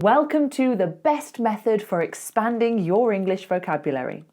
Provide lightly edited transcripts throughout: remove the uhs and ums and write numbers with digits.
Welcome to the best method for expanding your English vocabulary.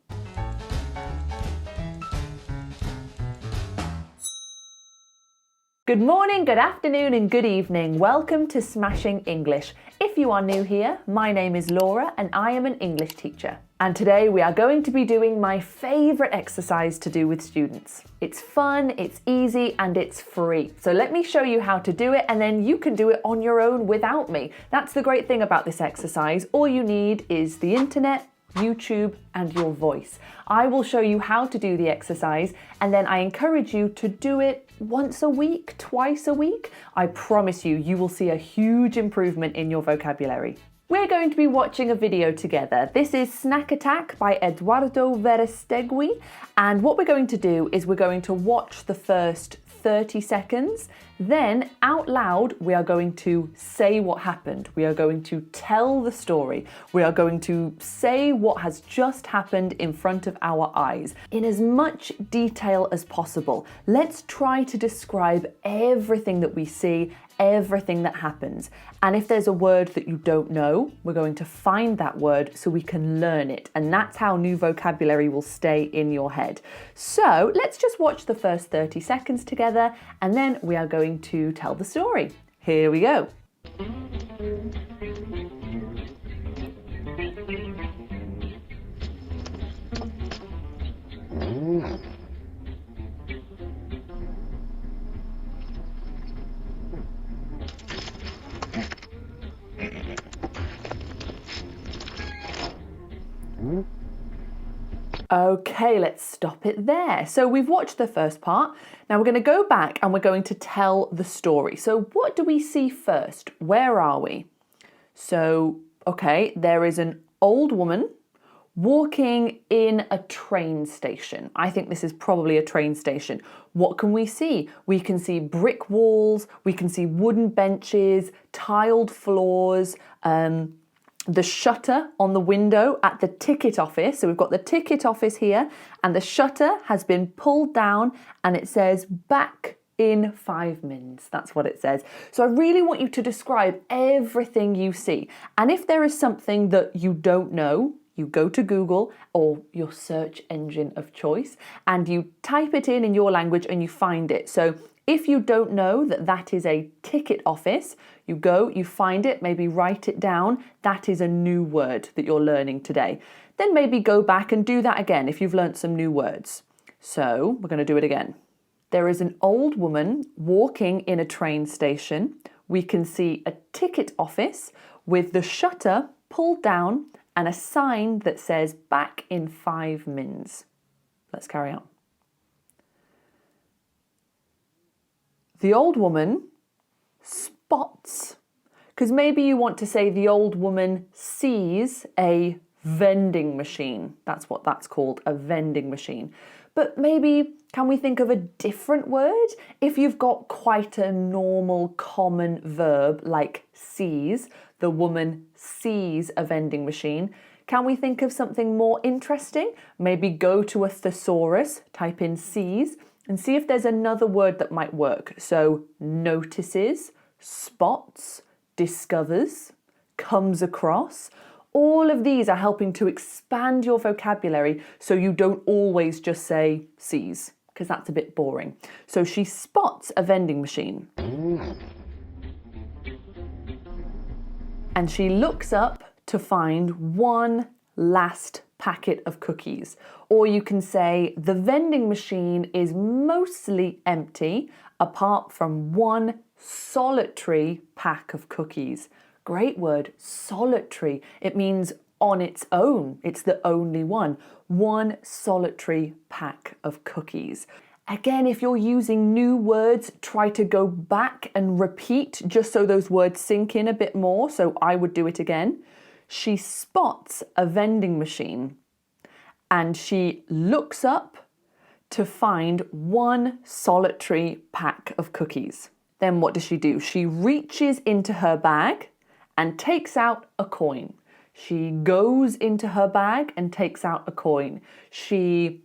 Good morning, good afternoon and good evening. Welcome to Smashing English. If you are new here, my name is Laura and I am an English teacher. And today we are going to be doing my favourite exercise to do with students. It's fun, it's easy and it's free. So let me show you how to do it and then you can do it on your own without me. That's the great thing about this exercise. All you need is the internet, YouTube and your voice. I will show you how to do the exercise and then I encourage you to do it once a week, twice a week. I promise you, you will see a huge improvement in your vocabulary. We're going to be watching a video together. This is Snack Attack by Eduardo Verestegui, and what we're going to do is we're going to watch the first 30 seconds, then out loud we are going to say what happened. We are going to tell the story. We are going to say what has just happened in front of our eyes in as much detail as possible. Let's try to describe everything that we see, everything that happens. And if there's a word that you don't know, we're going to find that word so we can learn it. And that's how new vocabulary will stay in your head. So let's just watch the first 30 seconds together and then we are going to tell the story. Here we go. Okay, let's stop it there. So we've watched the first part. Now we're going to go back and we're going to tell the story. So what do we see first? Where are we? So, okay, there is an old woman walking in a train station. I think this is probably a train station. What can we see? We can see brick walls, we can see wooden benches, tiled floors, the shutter on the window at the ticket office. So we've got the ticket office here and the shutter has been pulled down and it says back in 5 minutes. That's what it says. So I really want you to describe everything you see. And if there is something that you don't know, you go to Google or your search engine of choice and you type it in your language and you find it. So if you don't know that that is a ticket office, you go, you find it, maybe write it down. That is a new word that you're learning today. Then maybe go back and do that again if you've learnt some new words. So we're going to do it again. There is an old woman walking in a train station. We can see a ticket office with the shutter pulled down and a sign that says back in 5 minutes. Let's carry on. The old woman spots, because maybe you want to say the old woman sees a vending machine. That's what that's called, a vending machine. But maybe can we think of a different word? If you've got quite a normal common verb like sees, the woman sees a vending machine. Can we think of something more interesting? Maybe go to a thesaurus, type in sees, and see if there's another word that might work. So notices, spots, discovers, comes across. All of these are helping to expand your vocabulary so you don't always just say sees, because that's a bit boring. So she spots a vending machine. And she looks up to find one last packet of cookies. Or you can say the vending machine is mostly empty apart from one solitary pack of cookies. Great word, solitary. It means on its own. It's the only one. One solitary pack of cookies. Again, if you're using new words, try to go back and repeat just so those words sink in a bit more. So I would do it again. She spots a vending machine and she looks up to find one solitary pack of cookies. Then what does she do? She reaches into her bag and takes out a coin. She goes into her bag and takes out a coin. She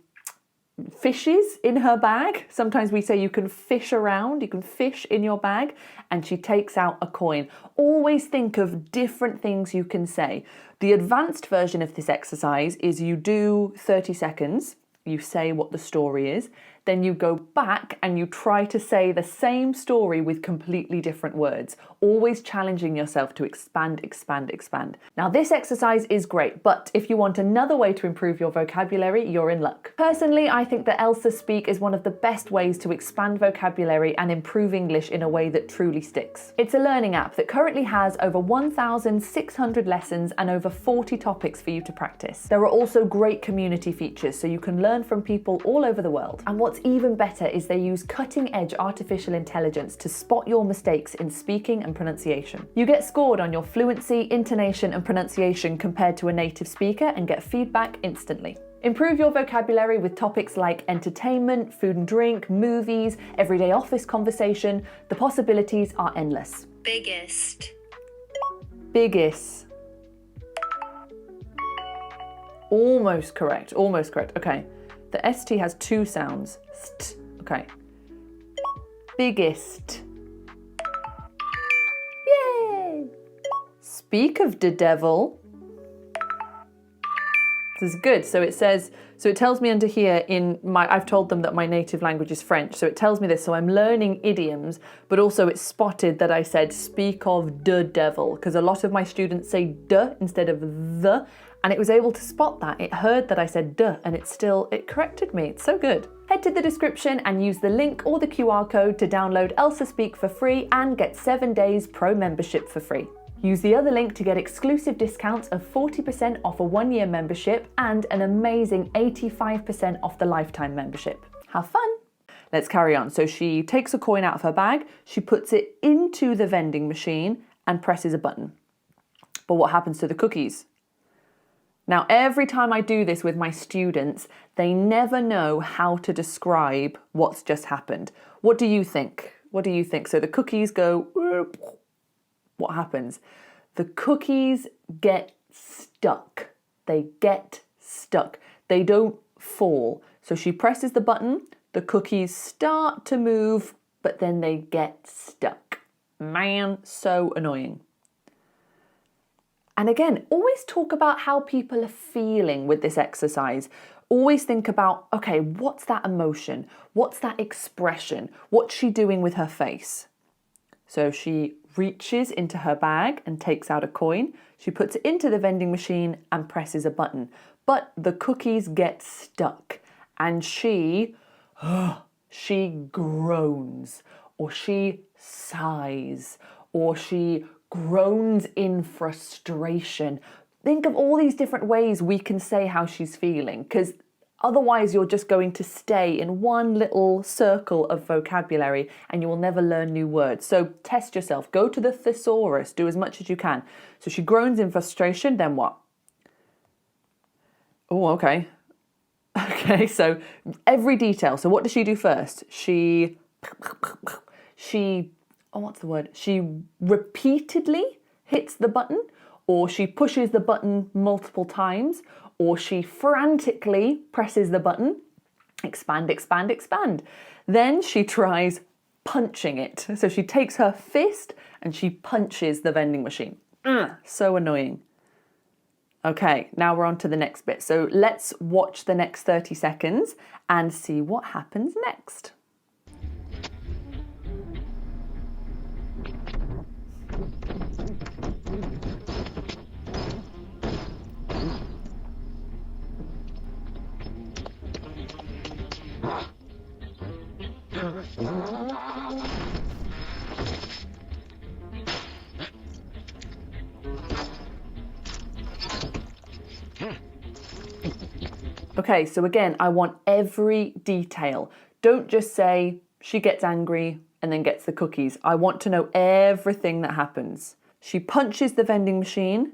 fishes in her bag. Sometimes we say you can fish around, you can fish in your bag, and she takes out a coin. Always think of different things you can say. The advanced version of this exercise is you do 30 seconds, you say what the story is, then you go back and you try to say the same story with completely different words, always challenging yourself to expand, expand, expand. Now this exercise is great, but if you want another way to improve your vocabulary, you're in luck. Personally, I think that ELSA Speak is one of the best ways to expand vocabulary and improve English in a way that truly sticks. It's a learning app that currently has over 1,600 lessons and over 40 topics for you to practice. There are also great community features, so you can learn from people all over the world. And what's even better is they use cutting-edge artificial intelligence to spot your mistakes in speaking and pronunciation. You get scored on your fluency, intonation and pronunciation compared to a native speaker and get feedback instantly. Improve your vocabulary with topics like entertainment, food and drink, movies, everyday office conversation. The possibilities are endless. Biggest. Biggest. Almost correct, almost correct. Okay. The ST has two sounds. St. Okay. Biggest. Yay! Speak of the devil. This is good. So it says, so it tells me under here I've told them that my native language is French. So it tells me this. So I'm learning idioms, but also it's spotted that I said speak of the devil, because a lot of my students say de instead of the. And it was able to spot that. It heard that I said duh, and it corrected me. It's so good. Head to the description and use the link or the QR code to download ELSA Speak for free and get 7 days pro membership for free. Use the other link to get exclusive discounts of 40% off a 1-year membership and an amazing 85% off the lifetime membership. Have fun! Let's carry on. So she takes a coin out of her bag, she puts it into the vending machine and presses a button. But what happens to the cookies? Now, every time I do this with my students, they never know how to describe what's just happened. What do you think? What do you think? So the cookies go, what happens? The cookies get stuck. They get stuck. They don't fall. So she presses the button, the cookies start to move, but then they get stuck. Man, so annoying. And again, always talk about how people are feeling with this exercise. Always think about, okay, what's that emotion? What's that expression? What's she doing with her face? So she reaches into her bag and takes out a coin. She puts it into the vending machine and presses a button. But the cookies get stuck and she groans, or she sighs, or she groans in frustration. Think of all these different ways we can say how she's feeling, because otherwise you're just going to stay in one little circle of vocabulary and you will never learn new words. So test yourself. Go to the thesaurus. Do as much as you can. So she groans in frustration, then what? Oh, okay. Okay, so every detail. So what does she do first? She repeatedly hits the button, or she pushes the button multiple times, or she frantically presses the button. Expand, expand, expand. Then she tries punching it. So she takes her fist and she punches the vending machine. So annoying. Okay, now we're on to the next bit. So let's watch the next 30 seconds and see what happens next. Okay, so again, I want every detail. Don't just say she gets angry and then gets the cookies. I want to know everything that happens. She punches the vending machine.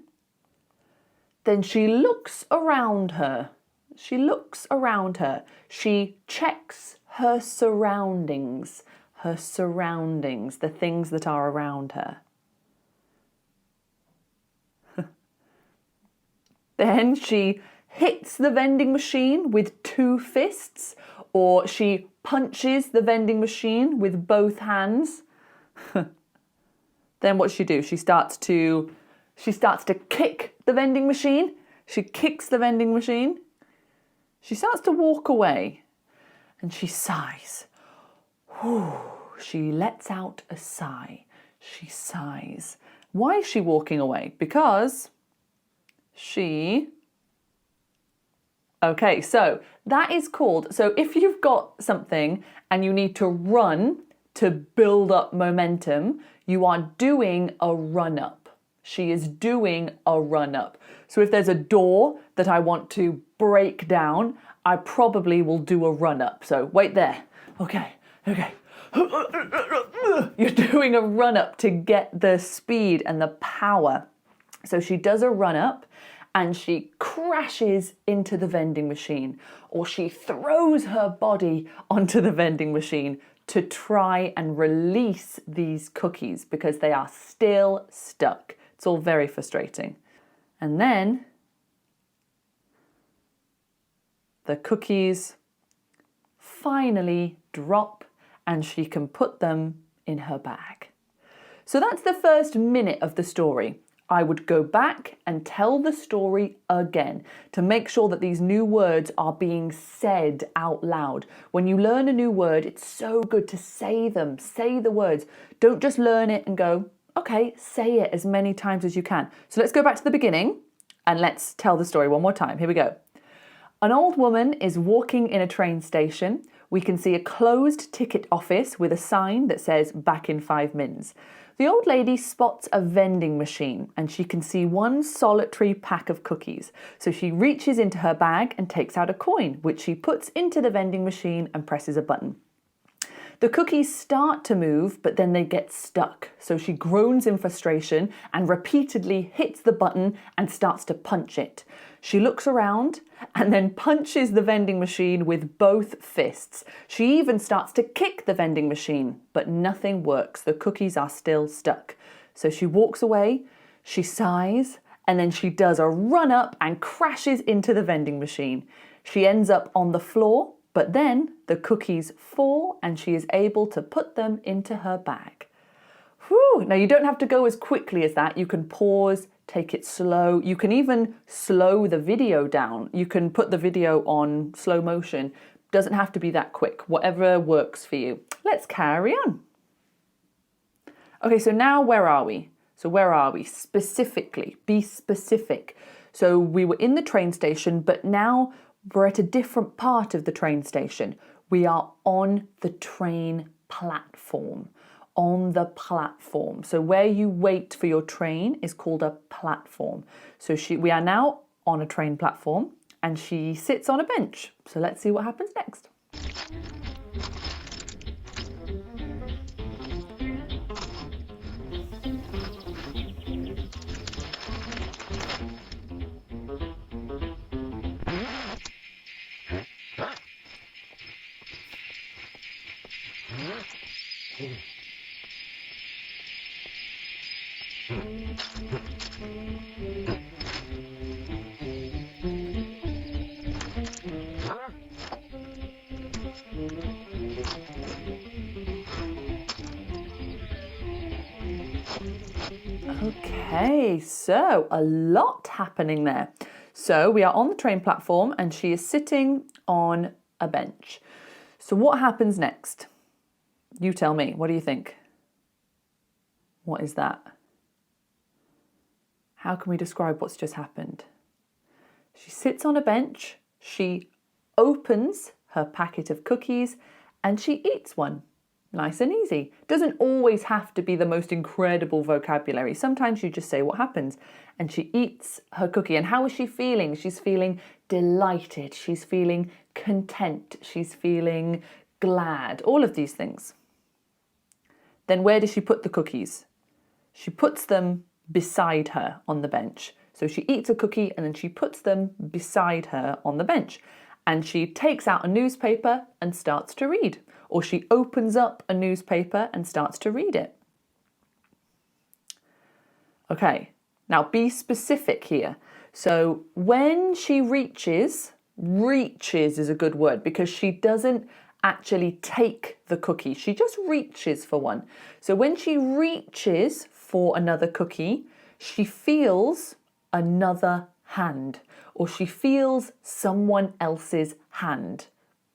Then she looks around her. She looks around her. She checks her surroundings. Her surroundings, the things that are around her. Then she hits the vending machine with 2 fists, or she punches the vending machine with both hands, then what does she do? She starts to kick the vending machine. She kicks the vending machine. She starts to walk away and she sighs. Whew. She lets out a sigh. She sighs. Why is she walking away? Because Okay, so that is called, so if you've got something and you need to run to build up momentum, you are doing a run-up. She is doing a run-up. So if there's a door that I want to break down, I probably will do a run-up. So wait there. Okay. You're doing a run-up to get the speed and the power. So she does a run-up and she crashes into the vending machine, or she throws her body onto the vending machine to try and release these cookies because they are still stuck. It's all very frustrating. And then the cookies finally drop and she can put them in her bag. So that's the first minute of the story. I would go back and tell the story again to make sure that these new words are being said out loud. When you learn a new word, it's so good to say them, say the words. Don't just learn it and go, okay, say it as many times as you can. So let's go back to the beginning and let's tell the story one more time. Here we go. An old woman is walking in a train station. We can see a closed ticket office with a sign that says back in 5 minutes. The old lady spots a vending machine and she can see one solitary pack of cookies. So she reaches into her bag and takes out a coin, which she puts into the vending machine and presses a button. The cookies start to move, but then they get stuck. So she groans in frustration and repeatedly hits the button and starts to punch it. She looks around and then punches the vending machine with both fists. She even starts to kick the vending machine, but nothing works. The cookies are still stuck. So she walks away, she sighs, and then she does a run up and crashes into the vending machine. She ends up on the floor, but then the cookies fall and she is able to put them into her bag. Whew. Now you don't have to go as quickly as that. You can pause, take it slow. You can even slow the video down. You can put the video on slow motion. Doesn't have to be that quick, whatever works for you. Let's carry on. Okay, so now where are we? Specifically, be specific. So we were in the train station, but now we're at a different part of the train station. We are on the train platform. On the platform. So where you wait for your train is called a platform. So we are now on a train platform and she sits on a bench. So let's see what happens next. Okay, so a lot happening there. So we are on the train platform and she is sitting on a bench. So what happens next? You tell me, what do you think? What is that? How can we describe what's just happened? She sits on a bench, she opens her packet of cookies and she eats one. Nice and easy. Doesn't always have to be the most incredible vocabulary. Sometimes you just say what happens. And she eats her cookie. And how is she feeling? She's feeling delighted. She's feeling content. She's feeling glad. All of these things. Then where does she put the cookies? She puts them beside her on the bench. So she eats a cookie and then she puts them beside her on the bench. And she takes out a newspaper and starts to read. Or she opens up a newspaper and starts to read it. Okay, now be specific here. So when she reaches is a good word because she doesn't actually take the cookie. She just reaches for one. So when she reaches for another cookie, she feels another hand, or she feels someone else's hand,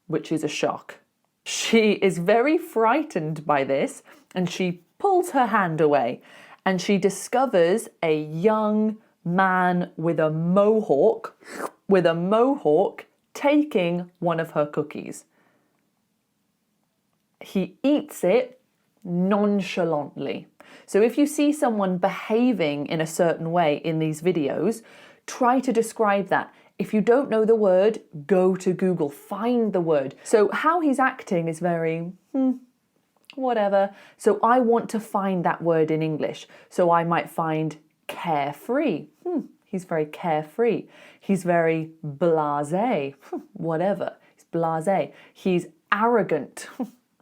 which is a shock. She is very frightened by this and she pulls her hand away and she discovers a young man with a mohawk taking one of her cookies. He eats it nonchalantly. So if you see someone behaving in a certain way in these videos, try to describe that. If you don't know the word, go to Google, find the word. So how he's acting is very, whatever. So I want to find that word in English. So I might find carefree. He's very carefree. He's very blasé. Whatever. He's blasé. He's arrogant.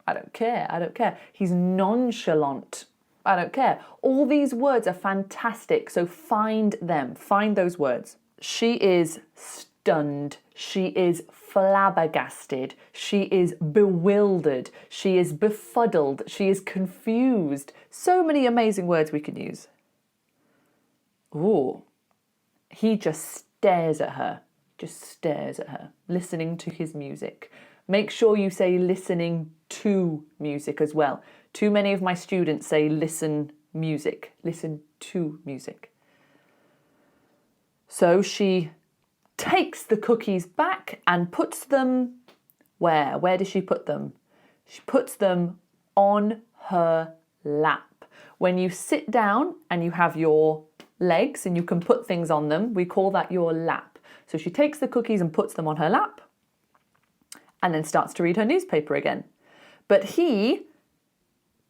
I don't care. He's nonchalant. I don't care. All these words are fantastic, so find them. Find those words. She is stunned. She is flabbergasted. She is bewildered. She is befuddled. She is confused. So many amazing words we can use. Ooh. He just stares at her. Listening to his music. Make sure you say listening to music as well. Too many of my students say listen music. Listen to music. So she takes the cookies back and puts them where? Where does she put them? She puts them on her lap. When you sit down and you have your legs and you can put things on them, we call that your lap. So she takes the cookies and puts them on her lap and then starts to read her newspaper again. But he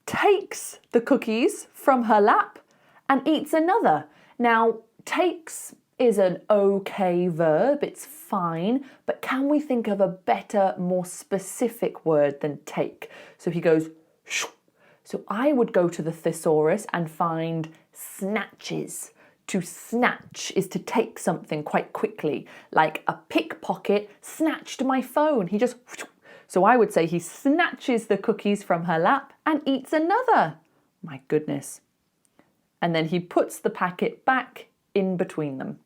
takes the cookies from her lap and eats another. Now, takes is an okay verb, it's fine, but can we think of a better, more specific word than take? So he goes, shoo. So I would go to the thesaurus and find snatches. To snatch is to take something quite quickly, like a pickpocket snatched my phone. He just... So I would say he snatches the cookies from her lap and eats another. My goodness. And then he puts the packet back in between them.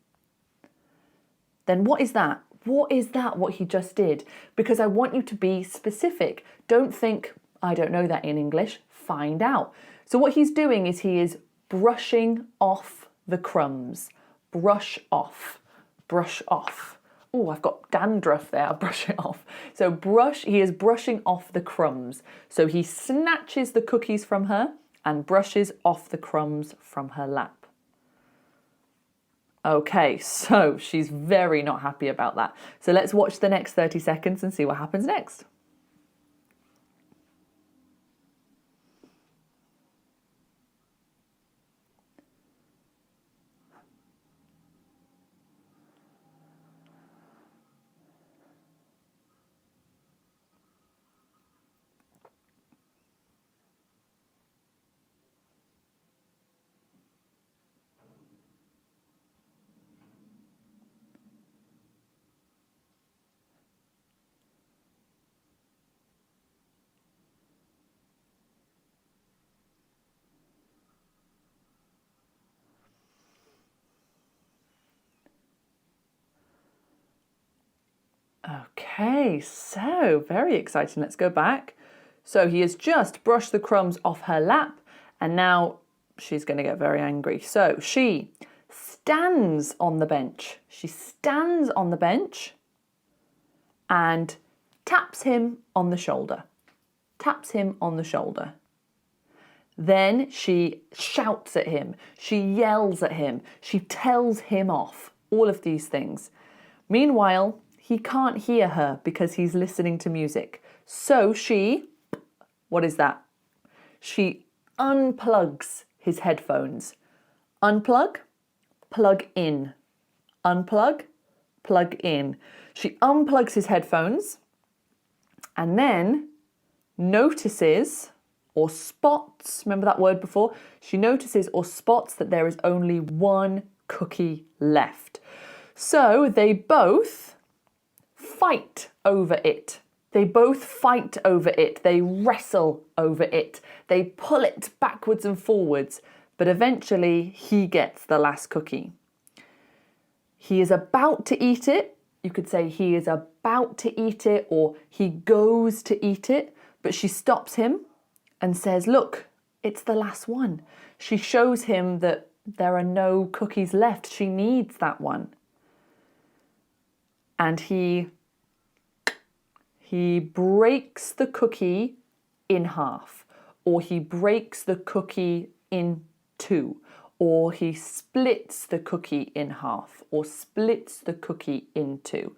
Then what is that? What is that, what he just did? Because I want you to be specific. Don't think, I don't know that in English. Find out. So what he's doing is he is brushing off the crumbs. Brush off. Brush off. Oh, I've got dandruff there. I'll brush it off. So he is brushing off the crumbs. So he snatches the cookies from her and brushes off the crumbs from her lap. Okay, so she's very not happy about that. So let's watch the next 30 seconds and see what happens next. Okay, so very exciting. Let's go back. So he has just brushed the crumbs off her lap and now she's going to get very angry. So she stands on the bench. She stands on the bench and taps him on the shoulder. Taps him on the shoulder. Then she shouts at him. She yells at him. She tells him off. All of these things. Meanwhile, he can't hear her because he's listening to music. So she, what is that? She unplugs his headphones. Unplug, plug in. Unplug, plug in. She unplugs his headphones and then notices or spots, remember that word before? She notices or spots that there is only one cookie left. So they both fight over it. They both fight over it. They wrestle over it. They pull it backwards and forwards. But eventually he gets the last cookie. He is about to eat it. You could say he is about to eat it, or he goes to eat it. But she stops him and says, look, it's the last one. She shows him that there are no cookies left. She needs that one. And he breaks the cookie in half, or he breaks the cookie in two, or he splits the cookie in half, or splits the cookie in two.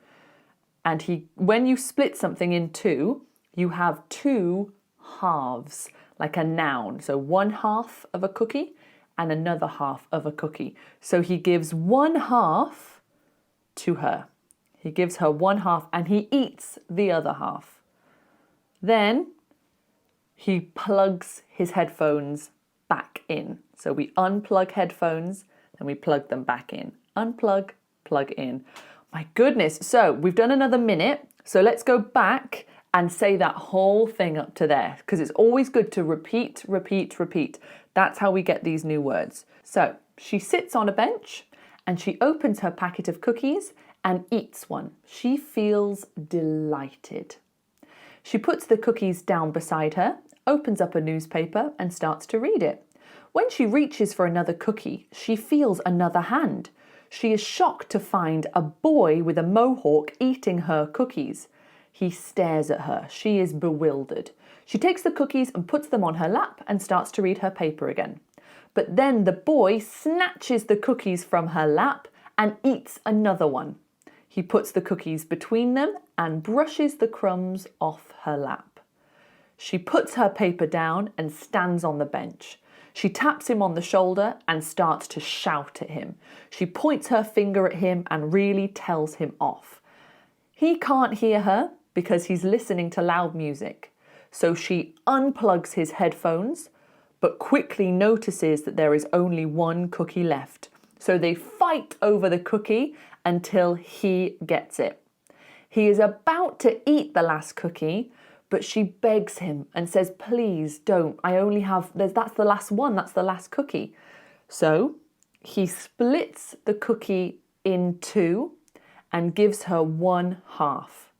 And when you split something in two, you have two halves, like a noun. So one half of a cookie and another half of a cookie. So he gives one half to her. He gives her one half and he eats the other half. Then he plugs his headphones back in. So we unplug headphones and we plug them back in. Unplug, plug in. My goodness. So we've done another minute. So let's go back and say that whole thing up to there, because it's always good to repeat, repeat, repeat. That's how we get these new words. So she sits on a bench and she opens her packet of cookies and eats one. She feels delighted. She puts the cookies down beside her, opens up a newspaper and starts to read it. When she reaches for another cookie, she feels another hand. She is shocked to find a boy with a mohawk eating her cookies. He stares at her. She is bewildered. She takes the cookies and puts them on her lap and starts to read her paper again. But then the boy snatches the cookies from her lap and eats another one. He puts the cookies between them and brushes the crumbs off her lap. She puts her paper down and stands on the bench. She taps him on the shoulder and starts to shout at him. She points her finger at him and really tells him off. He can't hear her because he's listening to loud music. So she unplugs his headphones, but quickly notices that there is only one cookie left. So they fight over the cookie until he gets it. He is about to eat the last cookie, but she begs him and says, please don't, that's the last one, that's the last cookie. So he splits the cookie in two and gives her one half,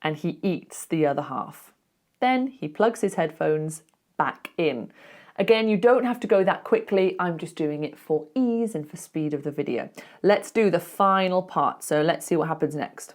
and he eats the other half. Then he plugs his headphones back in. Again, you don't have to go that quickly. I'm just doing it for ease and for speed of the video. Let's do the final part. So let's see what happens next.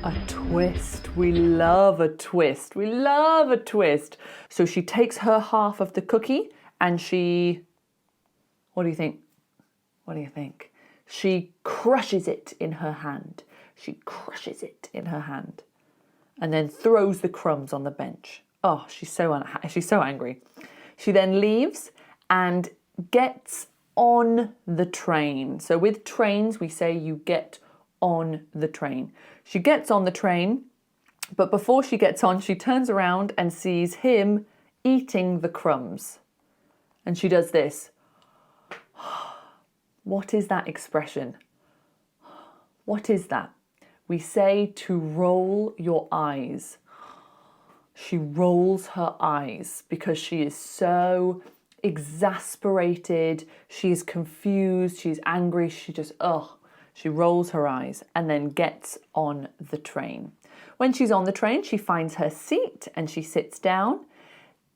A twist. We love a twist. We love a twist. So she takes her half of the cookie and what do you think? What do you think? She crushes it in her hand. She crushes it in her hand and then throws the crumbs on the bench. Oh, she's so angry. She then leaves and gets on the train. So with trains, we say you get on the train. She gets on the train, but before she gets on, she turns around and sees him eating the crumbs. And she does this. What is that expression? What is that? we say to roll your eyes. She rolls her eyes because she is so exasperated, she's confused, she's angry, she rolls her eyes and then gets on the train. When she's on the train, she finds her seat and she sits down.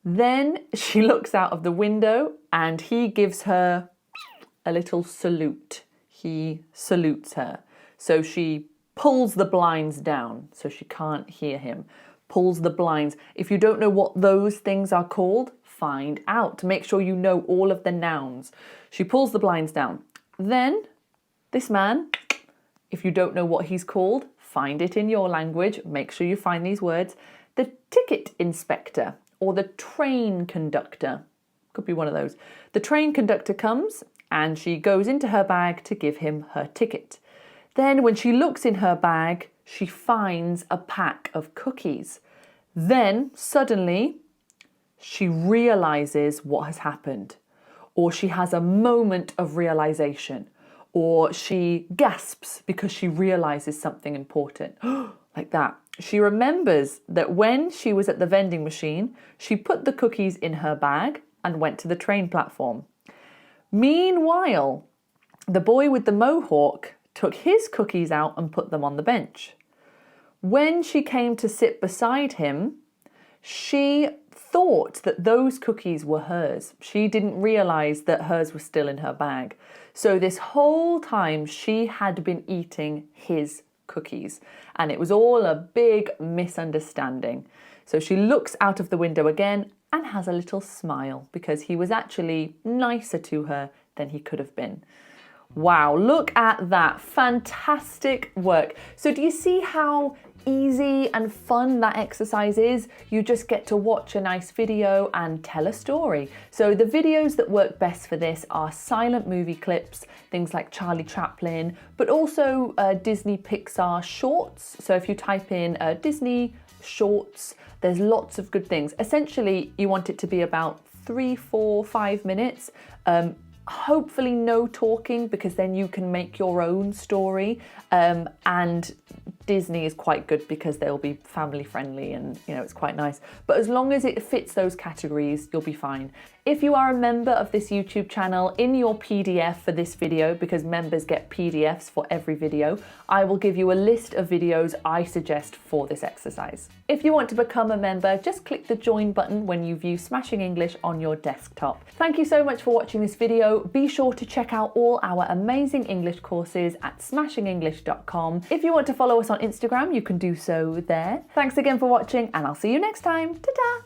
Then she looks out of the window and he gives her a little salute. He salutes her. So she pulls the blinds down so she can't hear him. Pulls the blinds. If you don't know what those things are called, find out. Make sure you know all of the nouns. She pulls the blinds down. Then this man, if you don't know what he's called, find it in your language. Make sure you find these words. The ticket inspector or the train conductor. Could be one of those. The train conductor comes and she goes into her bag to give him her ticket. Then when she looks in her bag, she finds a pack of cookies. Then suddenly she realizes what has happened, or she has a moment of realization, or she gasps because she realizes something important. Like that. She remembers that when she was at the vending machine, she put the cookies in her bag and went to the train platform. Meanwhile, the boy with the mohawk took his cookies out and put them on the bench. When she came to sit beside him, she thought that those cookies were hers. She didn't realize that hers was still in her bag. So this whole time she had been eating his cookies, and it was all a big misunderstanding. So she looks out of the window again and has a little smile because he was actually nicer to her than he could have been. Wow, look at that. Fantastic work. So do you see how easy and fun that exercise is? You just get to watch a nice video and tell a story. So the videos that work best for this are silent movie clips, things like Charlie Chaplin, but also Disney Pixar shorts. So if you type in Disney shorts, there's lots of good things. Essentially, you want it to be about 3, 4, 5 minutes. Hopefully no talking, because then you can make your own story, and Disney is quite good because they'll be family friendly and it's quite nice. But as long as it fits those categories, you'll be fine. If you are a member of this YouTube channel, in your PDF for this video, because members get PDFs for every video, I will give you a list of videos I suggest for this exercise. If you want to become a member, just click the join button when you view Smashing English on your desktop. Thank you so much for watching this video. Be sure to check out all our amazing English courses at smashingenglish.com. If you want to follow us on Instagram, you can do so there. Thanks again for watching, and I'll see you next time. Ta-ta!